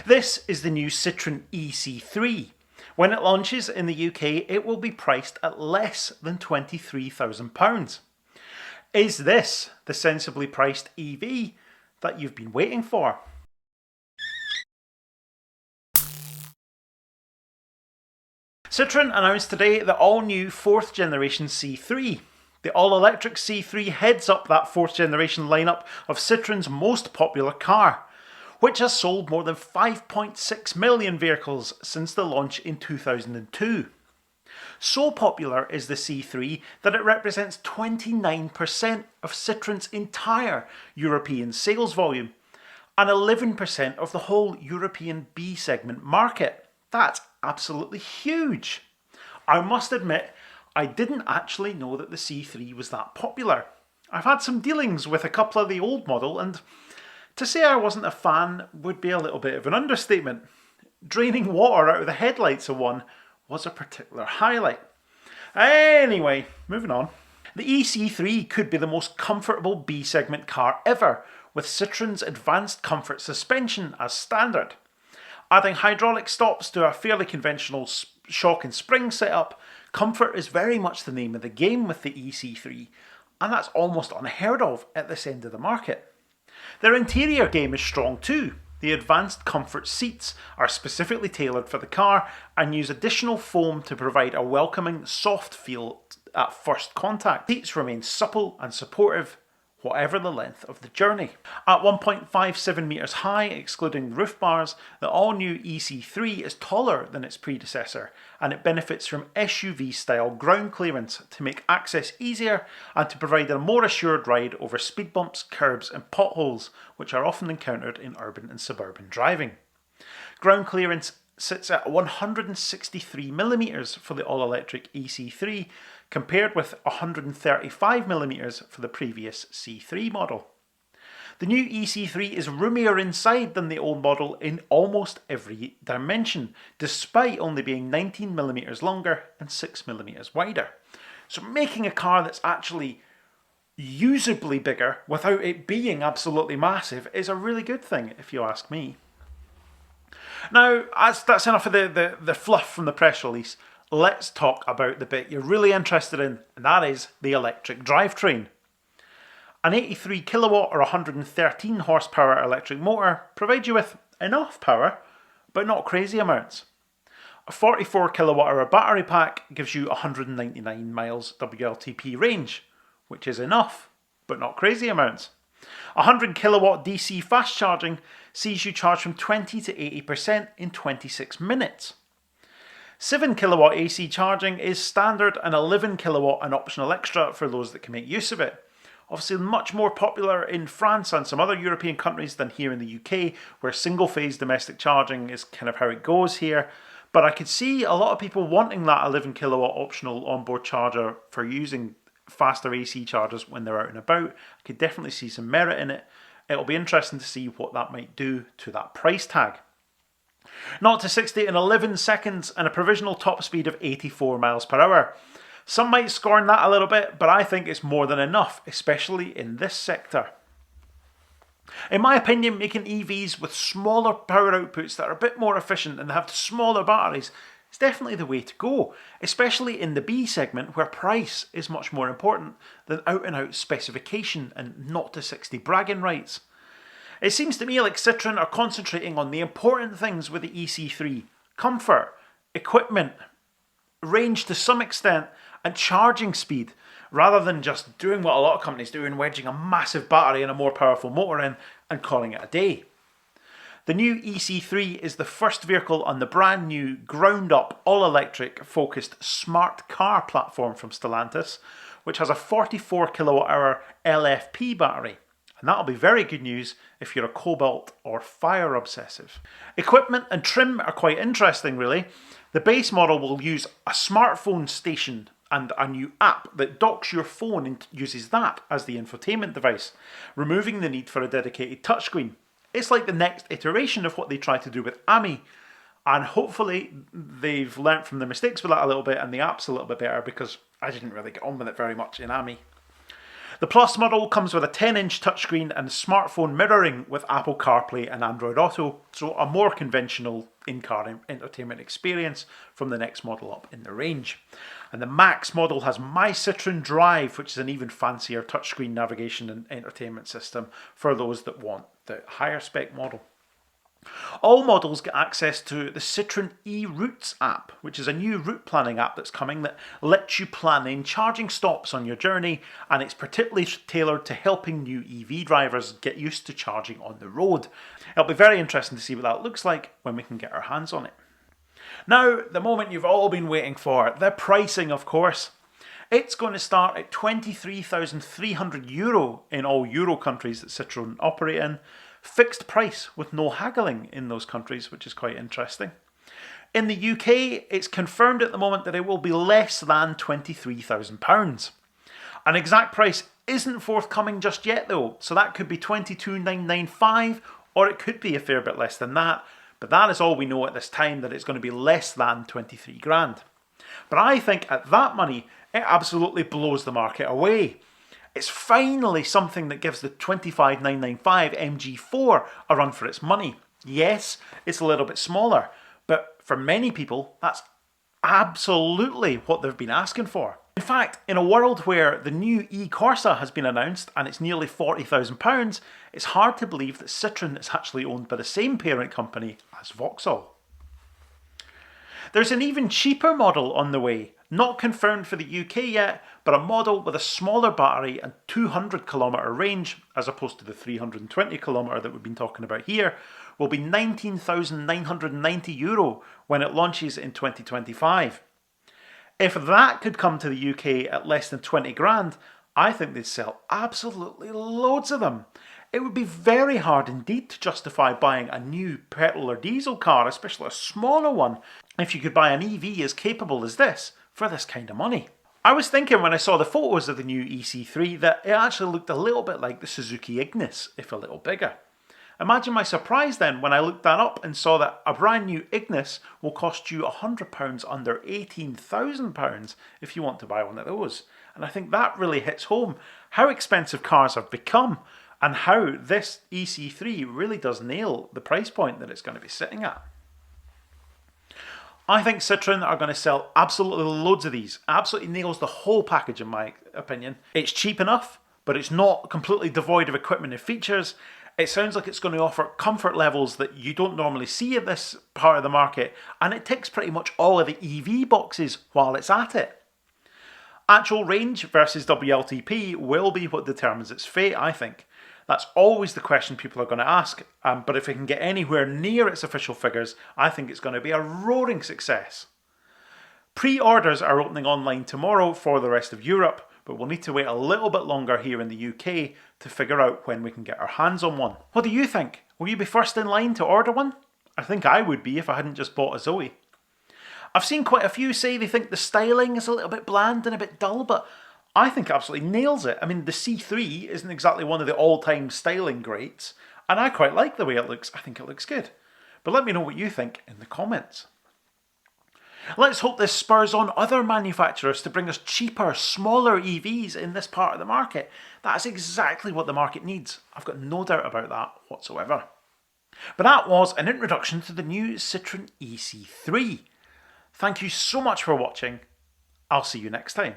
This is the new Citroen EC3. When it launches in the UK, it will be priced at less than £23,000. Is this the sensibly priced EV that you've been waiting for? Citroen announced today the all-new 4th generation C3. The all-electric C3 heads up that 4th generation lineup of Citroen's most popular car, which has sold more than 5.6 million vehicles since the launch in 2002. So popular is the C3 that it represents 29% of Citroen's entire European sales volume and 11% of the whole European B segment market. That's absolutely huge. I must admit, I didn't actually know that the C3 was that popular. I've had some dealings with a couple of the old model, and to say I wasn't a fan would be a little bit of an understatement. Draining water out of the headlights of one was a particular highlight. Anyway, moving on. The EC3 could be the most comfortable B segment car ever, with Citroen's advanced comfort suspension as standard. Adding hydraulic stops to a fairly conventional shock and spring setup, comfort is very much the name of the game with the EC3, and that's almost unheard of at this end of the market. Their interior game is strong too. The advanced comfort seats are specifically tailored for the car and use additional foam to provide a welcoming, soft feel at first contact. Seats remain supple and supportive, whatever the length of the journey. At 1.57 metres high, excluding the roof bars, the all-new EC3 is taller than its predecessor, and it benefits from SUV-style ground clearance to make access easier and to provide a more assured ride over speed bumps, curbs and potholes, which are often encountered in urban and suburban driving. Ground clearance sits at 163mm for the all-electric EC3, compared with 135mm for the previous C3 model. The new EC3 is roomier inside than the old model in almost every dimension, despite only being 19mm longer and 6mm wider. So making a car that's actually usably bigger without it being absolutely massive is a really good thing, if you ask me. Now, that's enough of the fluff from the press release. Let's talk about the bit you're really interested in, and that is the electric drivetrain. An 83 kilowatt or 113 horsepower electric motor provides you with enough power, but not crazy amounts. A 44 kilowatt hour battery pack gives you 199 miles WLTP range, which is enough, but not crazy amounts. 100 kilowatt DC fast charging sees you charge from 20 to 80% in 26 minutes. 7 kilowatt AC charging is standard and 11 kilowatt an optional extra for those that can make use of it. Obviously much more popular in France and some other European countries than here in the UK, where single phase domestic charging is kind of how it goes here. But I could see a lot of people wanting that 11 kilowatt optional onboard charger for using faster AC chargers when they're out and about. I could definitely see some merit in it. It'll be interesting to see what that might do to that price tag. 0 to 60 in 11 seconds and a provisional top speed of 84 miles per hour. Some might scorn that a little bit, but I think it's more than enough, especially in this sector. In my opinion, making EVs with smaller power outputs that are a bit more efficient and have smaller batteries is definitely the way to go, especially in the B segment where price is much more important than out-and-out specification and 0 to 60 bragging rights. It seems to me like Citroen are concentrating on the important things with the EC3: comfort, equipment, range to some extent, and charging speed, rather than just doing what a lot of companies do and wedging a massive battery and a more powerful motor in and calling it a day. The new EC3 is the first vehicle on the brand new ground-up, all-electric focused smart car platform from Stellantis, which has a 44 kilowatt hour LFP battery. And that'll be very good news if you're a cobalt or fire obsessive. Equipment and trim are quite interesting, really. The base model will use a smartphone station and a new app that docks your phone and uses that as the infotainment device, removing the need for a dedicated touchscreen. It's like the next iteration of what they tried to do with AMI, and hopefully they've learnt from their mistakes with that a little bit and the app's a little bit better, because I didn't really get on with it very much in AMI. The Plus model comes with a 10-inch touchscreen and smartphone mirroring with Apple CarPlay and Android Auto, so a more conventional in-car entertainment experience from the next model up in the range. And the Max model has My Citroen Drive, which is an even fancier touchscreen navigation and entertainment system for those that want the higher spec model. All models get access to the Citroen eRoutes app, which is a new route planning app that's coming that lets you plan in charging stops on your journey, and it's particularly tailored to helping new EV drivers get used to charging on the road. It'll be very interesting to see what that looks like when we can get our hands on it. Now, the moment you've all been waiting for, the pricing, of course. It's going to start at €23,300 in all Euro countries that Citroen operate in. Fixed price with no haggling in those countries, which is quite interesting. In the UK, it's confirmed at the moment that it will be less than £23,000. An exact price isn't forthcoming just yet though, so that could be £22,995 or it could be a fair bit less than that, but that is all we know at this time, that it's going to be less than 23 grand. But I think at that money, it absolutely blows the market away. It's finally something that gives the 25,995 MG4 a run for its money. Yes, it's a little bit smaller, but for many people, that's absolutely what they've been asking for. In fact, in a world where the new e-Corsa has been announced and it's nearly £40,000, it's hard to believe that Citroen is actually owned by the same parent company as Vauxhall. There's an even cheaper model on the way, not confirmed for the UK yet, but a model with a smaller battery and 200km range, as opposed to the 320km that we've been talking about here, will be €19,990 when it launches in 2025. If that could come to the UK at less than 20 grand, I think they'd sell absolutely loads of them. It would be very hard indeed to justify buying a new petrol or diesel car, especially a smaller one, if you could buy an EV as capable as this for this kind of money. I was thinking when I saw the photos of the new EC3 that it actually looked a little bit like the Suzuki Ignis, if a little bigger. Imagine my surprise then when I looked that up and saw that a brand new Ignis will cost you £100 under £18,000 if you want to buy one of those. And I think that really hits home how expensive cars have become and how this EC3 really does nail the price point that it's going to be sitting at. I think Citroen are going to sell absolutely loads of these. Absolutely nails the whole package in my opinion. It's cheap enough, but it's not completely devoid of equipment and features. It sounds like it's going to offer comfort levels that you don't normally see at this part of the market, and it ticks pretty much all of the EV boxes while it's at it. Actual range versus WLTP will be what determines its fate, I think. That's always the question people are going to ask, but if it can get anywhere near its official figures, I think it's going to be a roaring success. Pre-orders are opening online tomorrow for the rest of Europe, but we'll need to wait a little bit longer here in the UK to figure out when we can get our hands on one. What do you think? Will you be first in line to order one? I think I would be if I hadn't just bought a Zoe. I've seen quite a few say they think the styling is a little bit bland and a bit dull, but I think it absolutely nails it. I mean, the C3 isn't exactly one of the all-time styling greats, and I quite like the way it looks. I think it looks good. But let me know what you think in the comments. Let's hope this spurs on other manufacturers to bring us cheaper, smaller EVs in this part of the market. That is exactly what the market needs. I've got no doubt about that whatsoever. But that was an introduction to the new Citroen EC3. Thank you so much for watching. I'll see you next time.